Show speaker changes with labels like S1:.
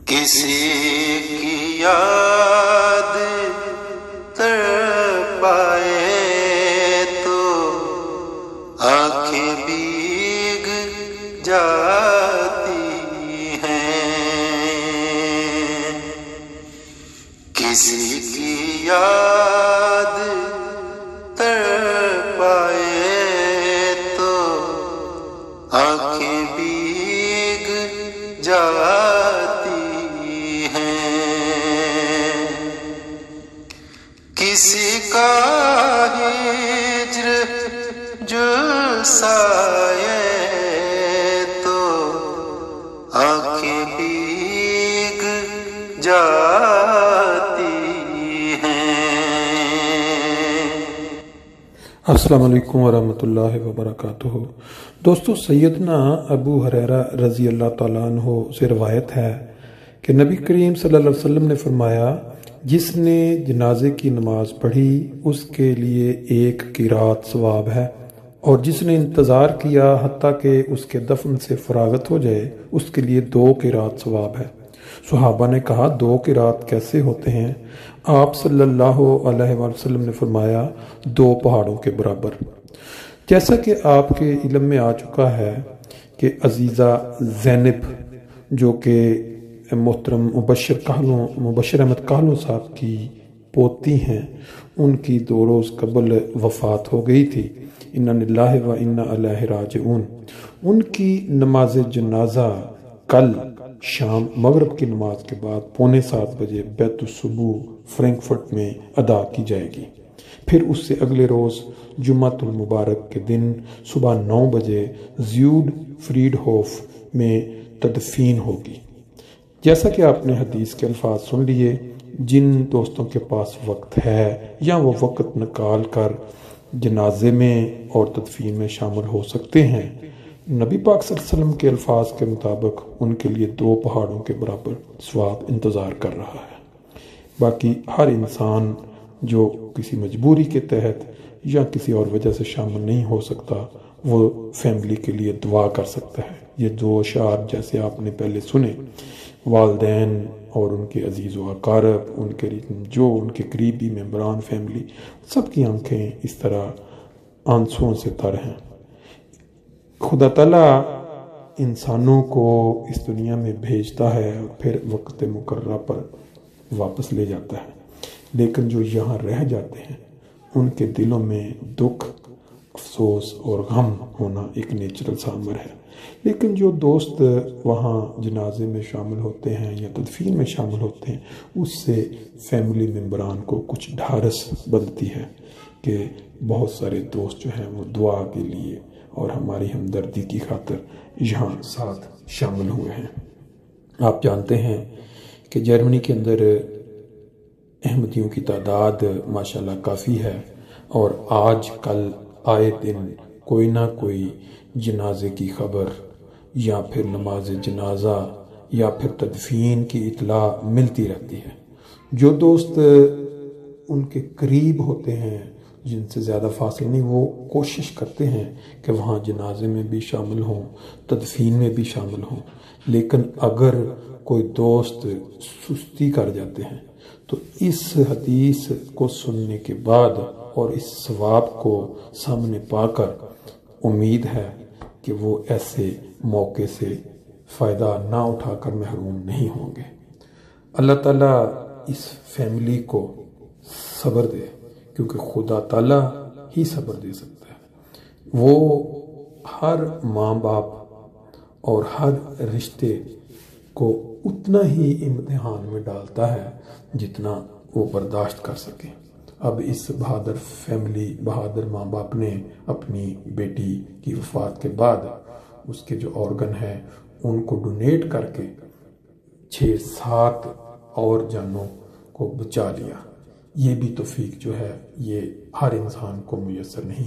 S1: کسی کی یاد تڑپائے تو آنکھیں بھیگ جاتی ہیں، کسی کی یاد تڑپائے تو آنکھیں بھیگ جاتی ہیں، کسی کا ہجر جو سایہ تو آنکھیں بھیگ جاتی ہیں۔
S2: السلام علیکم ورحمۃ اللہ وبرکاتہ۔ دوستو، سیدنا ابو ہریرہ رضی اللہ تعالیٰ عنہ سے روایت ہے کہ نبی کریم صلی اللہ علیہ وسلم نے فرمایا، جس نے جنازے کی نماز پڑھی اس کے لیے 1 قرات ثواب ہے، اور جس نے انتظار کیا حتیٰ کہ اس کے دفن سے فراغت ہو جائے اس کے لیے 2 قرات ثواب ہے۔ صحابہ نے کہا 2 قرات کیسے ہوتے ہیں؟ آپ صلی اللہ علیہ وسلم نے فرمایا 2 پہاڑوں کے برابر۔ جیسا کہ آپ کے علم میں آ چکا ہے کہ عزیزہ زینب جو کہ محترم مبشر احمد کہلوں صاحب کی پوتی ہیں، ان کی 2 روز قبل وفات ہو گئی تھی، انا للہ و انا الیہ راجعون۔ ان کی نماز جنازہ کل شام مغرب کی نماز کے بعد 6:45 بجے بیت الصبو فرینکفرٹ میں ادا کی جائے گی، پھر اس سے اگلے روز جمعۃ المبارک کے دن صبح 9 بجے زیوڈ فریڈ ہوف میں تدفین ہوگی۔ جیسا کہ آپ نے حدیث کے الفاظ سن لیے، جن دوستوں کے پاس وقت ہے یا وہ وقت نکال کر جنازے میں اور تدفین میں شامل ہو سکتے ہیں، نبی پاک صلی اللہ علیہ وسلم کے الفاظ کے مطابق ان کے لیے 2 پہاڑوں کے برابر ثواب انتظار کر رہا ہے۔ باقی ہر انسان جو کسی مجبوری کے تحت یا کسی اور وجہ سے شامل نہیں ہو سکتا، وہ فیملی کے لیے دعا کر سکتا ہے۔ یہ 2 اشعار جیسے آپ نے پہلے سنے، والدین اور ان کے عزیز و اقارب، ان کے قریبی ممبران فیملی، سب کی آنکھیں اس طرح آنسوؤں سے تر ہیں۔ خدا تعالیٰ انسانوں کو اس دنیا میں بھیجتا ہے اور پھر وقت مقررہ پر واپس لے جاتا ہے، لیکن جو یہاں رہ جاتے ہیں ان کے دلوں میں دکھ، افسوس اور غم ہونا ایک نیچرل سا امر ہے۔ لیکن جو دوست وہاں جنازے میں شامل ہوتے ہیں یا تدفین میں شامل ہوتے ہیں، اس سے فیملی ممبران کو کچھ ڈھارس بنتی ہے کہ بہت سارے دوست جو ہیں وہ دعا کے لیے اور ہماری ہمدردی کی خاطر یہاں ساتھ شامل ہوئے ہیں۔ آپ جانتے ہیں کہ جرمنی کے اندر احمدیوں کی تعداد ماشاءاللہ کافی ہے، اور آج کل آئے دن کوئی نہ کوئی جنازے کی خبر یا پھر نماز جنازہ یا پھر تدفین کی اطلاع ملتی رہتی ہے۔ جو دوست ان کے قریب ہوتے ہیں، جن سے زیادہ فاصلہ نہیں، وہ کوشش کرتے ہیں کہ وہاں جنازے میں بھی شامل ہوں، تدفین میں بھی شامل ہوں، لیکن اگر کوئی دوست سستی کر جاتے ہیں تو اس حدیث کو سننے کے بعد اور اس ثواب کو سامنے پا کر امید ہے کہ وہ ایسے موقع سے فائدہ نہ اٹھا کر محروم نہیں ہوں گے۔ اللہ تعالیٰ اس فیملی کو صبر دے، کیونکہ خدا تعالیٰ ہی صبر دے سکتا ہے۔ وہ ہر ماں باپ اور ہر رشتے کو اتنا ہی امتحان میں ڈالتا ہے جتنا وہ برداشت کر سکے۔ اب اس بہادر فیملی، بہادر ماں باپ نے اپنی بیٹی کی وفات کے بعد اس کے جو آرگن ہیں ان کو ڈونیٹ کر کے 6-7 اور جانوں کو بچا لیا۔ یہ بھی توفیق جو ہے یہ ہر انسان کو میسر نہیں